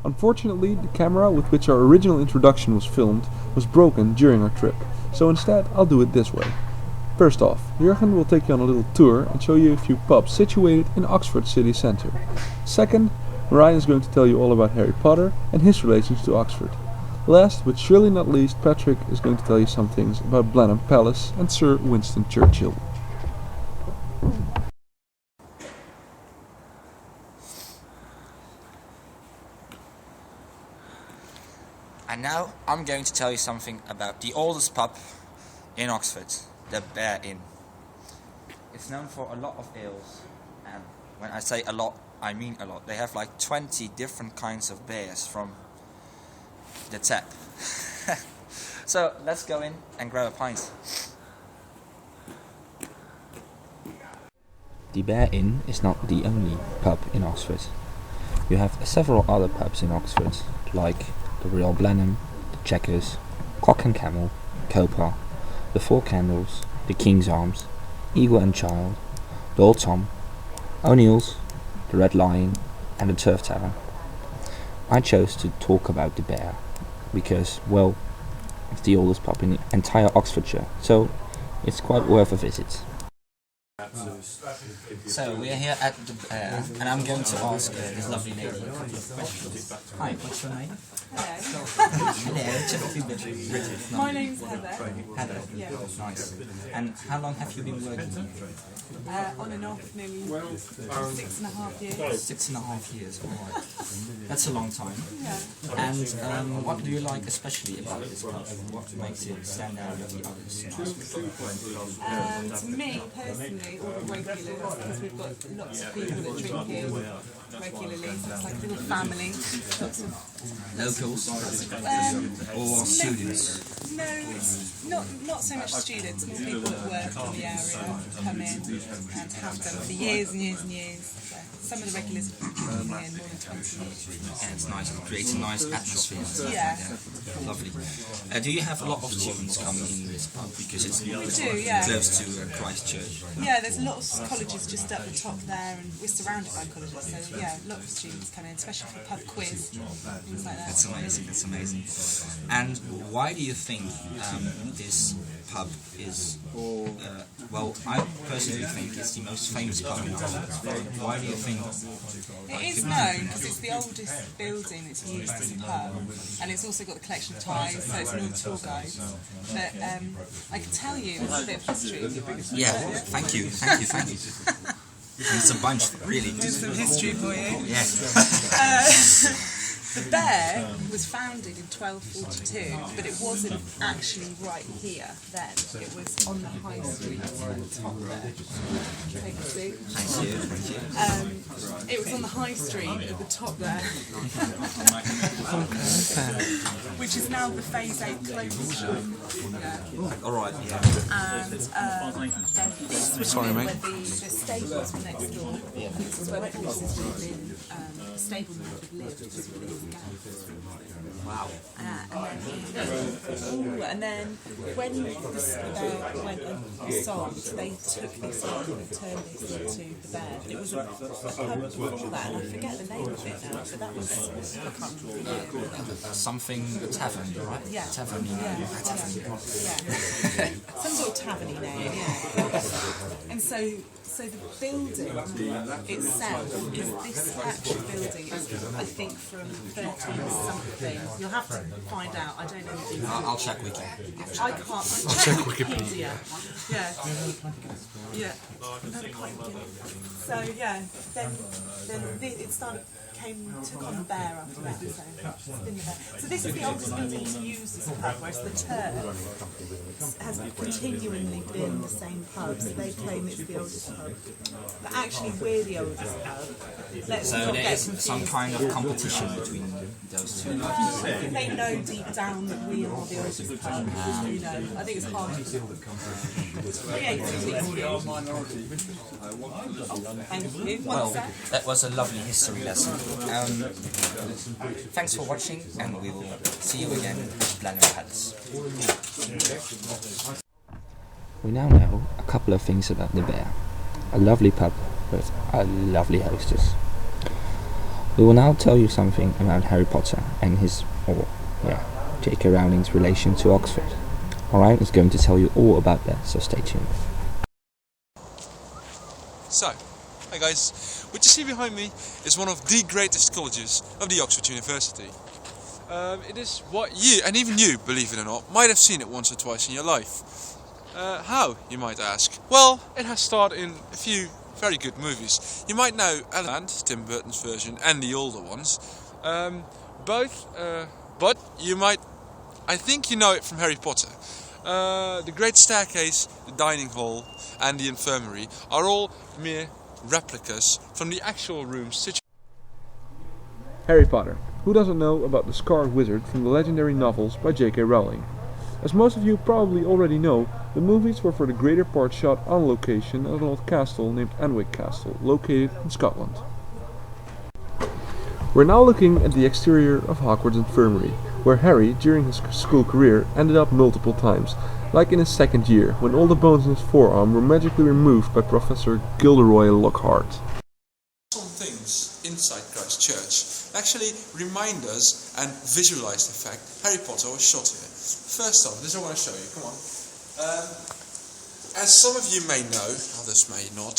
Unfortunately, the camera with which our original introduction was filmed was broken during our trip, so instead I'll do it this way. First off, Jurgen will take you on a little tour and show you a few pubs situated in Oxford city centre. Second, MARIJN is going to tell you all about Harry Potter and his relations to Oxford. Last, but surely not least, Patrick is going to tell you some things about Blenheim Palace and Sir Winston Churchill. And now I'm going to tell you something about the oldest pub in Oxford, the Bear Inn. It's known for a lot of ales, and when I say a lot, I mean a lot. They have like 20 different kinds of beers from the tap. So let's go in and grab a pint. The Bear Inn is not the only pub in Oxford. You have several other pubs in Oxford, like the Royal Blenheim, the Checkers, Cock and Camel, Cobra, the Four Candles, the King's Arms, Eagle and Child, the Old Tom, O'Neill's, the Red Lion, and the Turf Tavern. I chose to talk about the Bear because, well, it's the oldest pub in the entire Oxfordshire, so it's quite worth a visit. So we are here at the Bear, and I'm going to ask this lovely lady a couple of questions. Hi, what's your name? Hello. Hello, just a few bit British. My name's Heather. Heather. Yeah. Nice. And how long have you been working here? On and off, nearly 6.5 years. 6.5 years. All right. That's a long time. Yeah. And what do you like especially about this pub? What makes it stand out of the others? To me personally, all the regulars, because we've got lots of people that drink here regularly, so it's like a little family. Lots of Locals or students? No, it's not so much students, more people that work in the area come in and have them for years and years and years. So some of the regulars have been here more than 20 years. Yeah, it's nice. It creates a nice atmosphere. Yeah. Lovely. Do you have a lot of students coming in this pub because it's yeah. close to Christchurch? Yeah, there's a lot of colleges just up the top there, and we're surrounded by colleges, so yeah, a lot of students come in, especially for pub quiz, things like that. That's amazing, that's amazing. And why do you think this pub is, well, I personally think it's the most famous pub in Oxford. Why do you think? It is known because it's the oldest building that's used as a pub, and it's also got the collection of ties, so it's an old tour guide. But I can tell you a bit of history. Yeah, thank you. It's a bunch, really. Do some history for you. Yeah. The Bear was founded in 1242, but it wasn't actually right here then. It was on the high street at the top there. Take a seat. Thank you. It was on the high street at the top there, which is now the Phase 8 clothing shop. Yeah. All right, yeah. And then this was where the stables were next door. This is where the horses would have been, stablemen would have lived. This would have been Wow. And then when this Bear went and sold, they took this on and turned this into the Bear. It was a pub before that, and I forget the name of it now, but that was, I can't remember. Something tavern, right? Yeah. Tavern. Yeah. Some sort of taverny name, yeah. And so the building itself is this actual building is, I think, from 13 something. You'll have to find out. I don't know the details. I'll check Wiki. I can't. I'll check Wikipedia. Yeah. So yeah, then it took on the Bear after that. So it's been the Bear. So this is the oldest building to use as a pub, whereas the Turf has continually been the same pub. So they claim it's the oldest pub, but actually we're the oldest pub. So there is some kind of competition between those two. I think they know deep down that we are the oldest pub. You know, I think it's hard to Thank you. Well, that was a lovely history lesson. Thanks for watching, and we will see you again at Blenheim Palace. We now know a couple of things about the Bear. A lovely pub with a lovely hostess. We will now tell you something about Harry Potter and J.K. Rowling's relation to Oxford. MARIJN is going to tell you all about that, so stay tuned. So, hi guys, what you see behind me is one of the greatest colleges of the Oxford University. It is what you, and even you, believe it or not, might have seen it once or twice in your life. How, you might ask? Well, it has starred in a few very good movies. You might know Tim Burton's version, and the older ones. But you might, I think you know it from Harry Potter. The Great Staircase, the Dining Hall, and the Infirmary are all mere replicas from the actual rooms situated. Harry Potter. Who doesn't know about the Scarred Wizard from the legendary novels by J.K. Rowling? As most of you probably already know, the movies were for the greater part shot on location at an old castle named Anwick Castle, located in Scotland. We're now looking at the exterior of Hogwarts Infirmary, where Harry, during his school career, ended up multiple times, like in his second year, when all the bones in his forearm were magically removed by Professor Gilderoy Lockhart. Some things inside Christ Church actually remind us and visualize the fact Harry Potter was shot here. First off, this I want to show you, come on. As some of you may know, others may not,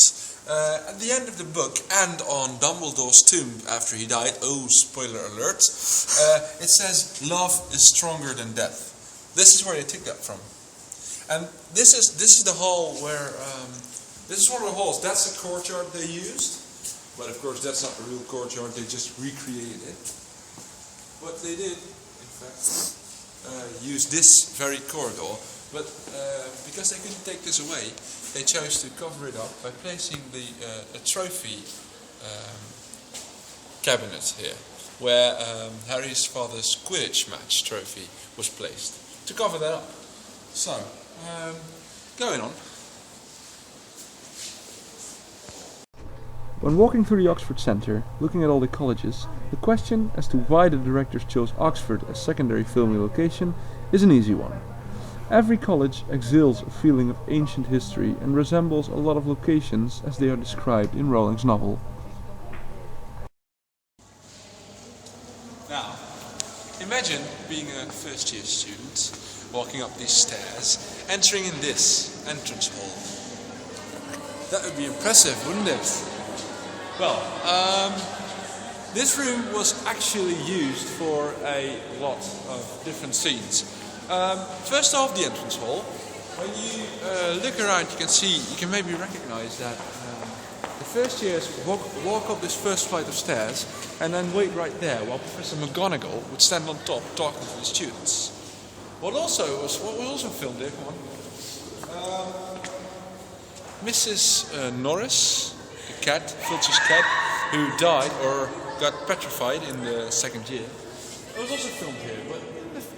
at the end of the book and on Dumbledore's tomb after he died, oh spoiler alert, it says love is stronger than death. This is where they took that from. And this is the hall where, this is one of the halls, that's the courtyard they used. But of course that's not the real courtyard, they just recreated it. What they did, in fact, use this very corridor, but because they couldn't take this away, they chose to cover it up by placing a trophy cabinet here, where Harry's father's Quidditch match trophy was placed, to cover that up. So, going on. When walking through the Oxford Centre, looking at all the colleges, the question as to why the directors chose Oxford as secondary filming location is an easy one. Every college exhales a feeling of ancient history and resembles a lot of locations as they are described in Rowling's novel. Now, imagine being a first year student, walking up these stairs, entering in this entrance hall. That would be impressive, wouldn't it? Well, this room was actually used for a lot of different scenes. First off, the entrance hall. When you look around, you can maybe recognize that the first years walk up this first flight of stairs and then wait right there while Professor McGonagall would stand on top talking to the students. What was also filmed here, come on. Mrs. Norris, the cat, Filch's cat, who died or got petrified in the second year. It was also filmed here, but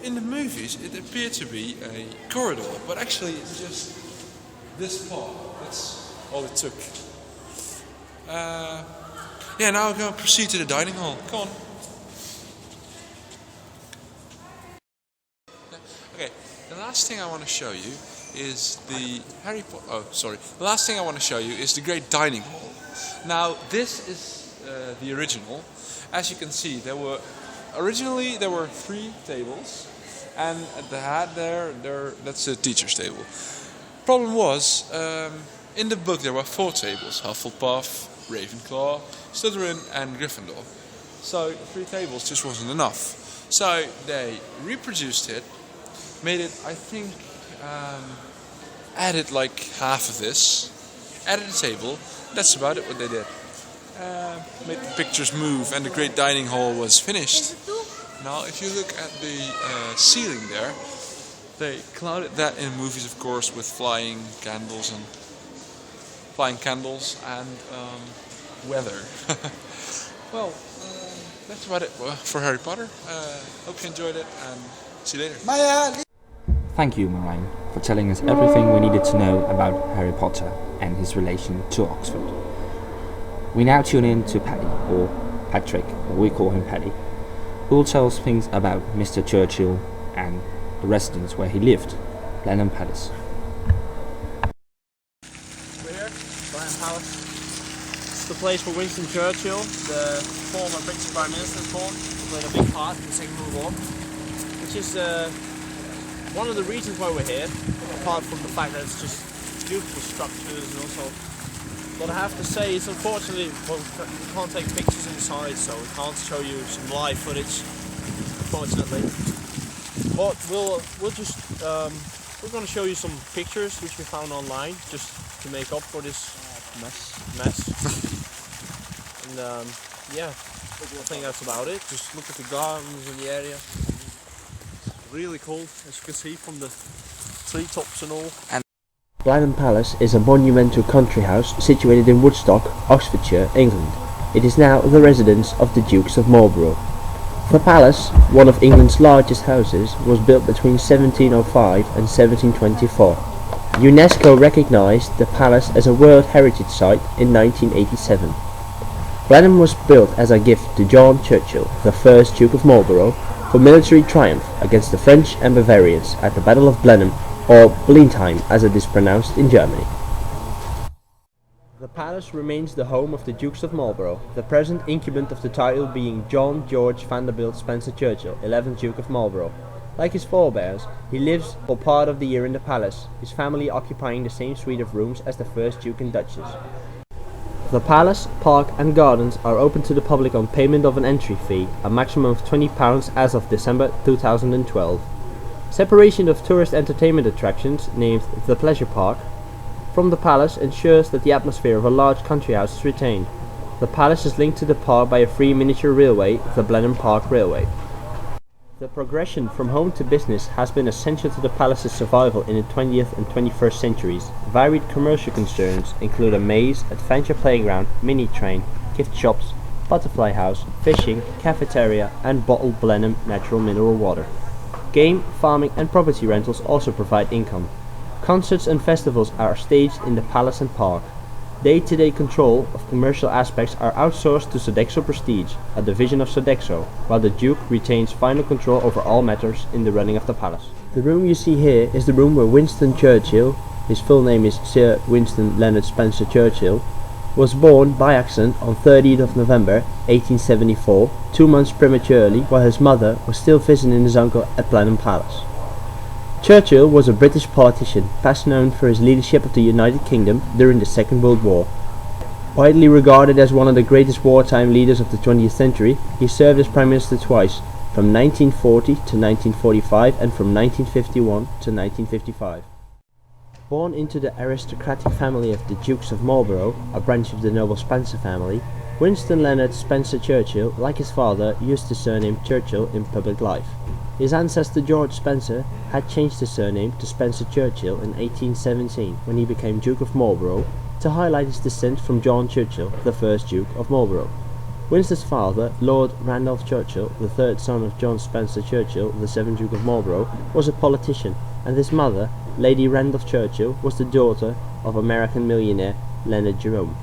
in the movies it appeared to be a corridor, but actually it's just this part. That's all it took. Yeah, now we're going to proceed to the dining hall. Come on. Okay, the last thing I want to show you is the The last thing I want to show you is the great dining hall. Now, this is the original. As you can see, there were 3 tables, and at the head that's the teacher's table. Problem was, in the book there were 4 tables: Hufflepuff, Ravenclaw, Slytherin, and Gryffindor. So 3 tables just wasn't enough. So they reproduced it, made it, I think, added like half of this, added a table. That's about it what they did. Made the pictures move, and the great dining hall was finished. Now, if you look at the ceiling there, they clouded that in movies, of course, with flying candles and weather. Well, that's about it for Harry Potter. Hope you enjoyed it, and see you later. Thank you, MARIJN, for telling us everything we needed to know about Harry Potter and his relation to Oxford. We now tune in to Paddy, or Patrick, or we call him Paddy, who will tell us things about Mr. Churchill and the residence where he lived, Blenheim Palace. We're here, Blenheim Palace. the place where Winston Churchill, the former British Prime Minister, was born. He played a big part in the Second World War, which is one of the reasons why we're here, apart from the fact that it's just beautiful structures and also, what I have to say is unfortunately, well, we can't take pictures inside, so we can't show you some live footage, unfortunately. But we're going to show you some pictures which we found online, just to make up for this mess. And yeah, I think that's about it. Just look at the gardens in the area. It's really cool, as you can see from the treetops and all. Blenheim Palace is a monumental country house situated in Woodstock, Oxfordshire, England. It is now the residence of the Dukes of Marlborough. The palace, one of England's largest houses, was built between 1705 and 1724. UNESCO recognized the palace as a World Heritage Site in 1987. Blenheim was built as a gift to John Churchill, the first Duke of Marlborough, for military triumph against the French and Bavarians at the Battle of Blenheim, or Blenheim as it is pronounced in Germany. The palace remains the home of the Dukes of Marlborough, the present incumbent of the title being John George Vanderbilt Spencer Churchill, 11th Duke of Marlborough. Like his forebears, he lives for part of the year in the palace, his family occupying the same suite of rooms as the first Duke and Duchess. The palace, park and gardens are open to the public on payment of an entry fee, a maximum of £20 as of December 2012. Separation of tourist entertainment attractions, named the Pleasure Park, from the palace ensures that the atmosphere of a large country house is retained. The palace is linked to the park by a free miniature railway, the Blenheim Park Railway. The progression from home to business has been essential to the palace's survival in the 20th and 21st centuries. Varied commercial concerns include a maze, adventure playground, mini train, gift shops, butterfly house, fishing, cafeteria and bottled Blenheim natural mineral water. Game, farming and property rentals also provide income. Concerts and festivals are staged in the palace and park. Day-to-day control of commercial aspects are outsourced to Sodexo Prestige, a division of Sodexo, while the Duke retains final control over all matters in the running of the palace. The room you see here is the room where Winston Churchill, his full name is Sir Winston Leonard Spencer Churchill, was born by accident on 30th of November 1874, 2 months prematurely, while his mother was still visiting his uncle at Blenheim Palace. Churchill was a British politician, best known for his leadership of the United Kingdom during the Second World War. Widely regarded as one of the greatest wartime leaders of the 20th century, he served as Prime Minister twice, from 1940 to 1945 and from 1951 to 1955. Born into the aristocratic family of the Dukes of Marlborough, a branch of the noble Spencer family, Winston Leonard Spencer Churchill, like his father, used the surname Churchill in public life. His ancestor George Spencer had changed his surname to Spencer Churchill in 1817 when he became Duke of Marlborough to highlight his descent from John Churchill, the first Duke of Marlborough. Winston's father, Lord Randolph Churchill, the third son of John Spencer Churchill, the seventh Duke of Marlborough, was a politician, and his mother, Lady Randolph Churchill, was the daughter of American millionaire Leonard Jerome.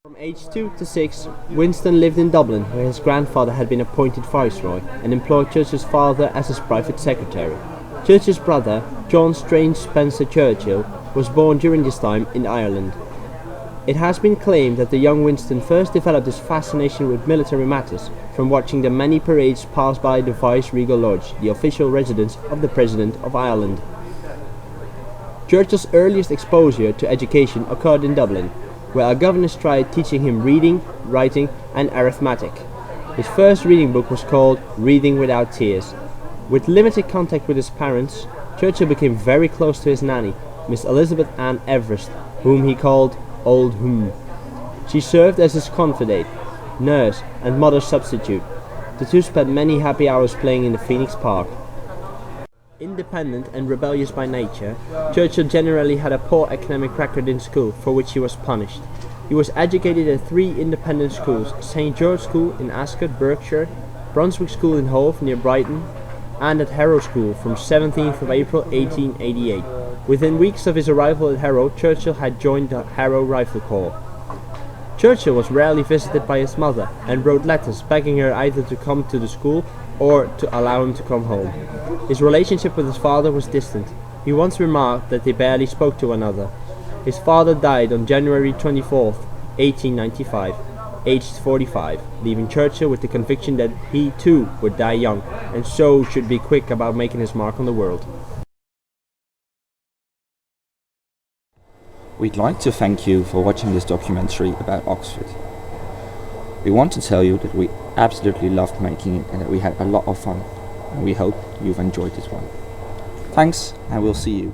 From age 2 to 6, Winston lived in Dublin, where his grandfather had been appointed viceroy and employed Churchill's father as his private secretary. Churchill's brother, John Strange Spencer Churchill, was born during this time in Ireland. It has been claimed that the young Winston first developed his fascination with military matters from watching the many parades pass by the Vice-Regal Lodge, the official residence of the President of Ireland. Churchill's earliest exposure to education occurred in Dublin, where a governess tried teaching him reading, writing and arithmetic. His first reading book was called Reading Without Tears. With limited contact with his parents, Churchill became very close to his nanny, Miss Elizabeth Ann Everest, whom he called Old Hum. She served as his confidante, nurse and mother substitute. The two spent many happy hours playing in the Phoenix Park. Independent and rebellious by nature, Churchill generally had a poor academic record in school, for which he was punished. He was educated at 3 independent schools: St. George's School in Ascot, Berkshire, Brunswick School in Hove near Brighton, and at Harrow School from 17th of April 1888. Within weeks of his arrival at Harrow, Churchill had joined the Harrow Rifle Corps. Churchill was rarely visited by his mother and wrote letters begging her either to come to the school or to allow him to come home. His relationship with his father was distant. He once remarked that they barely spoke to one another. His father died on January 24th, 1895, aged 45, leaving Churchill with the conviction that he too would die young, and so should be quick about making his mark on the world. We'd like to thank you for watching this documentary about Oxford. We want to tell you that we absolutely loved making it and that we had a lot of fun, and we hope you've enjoyed this one. Thanks, and we'll see you.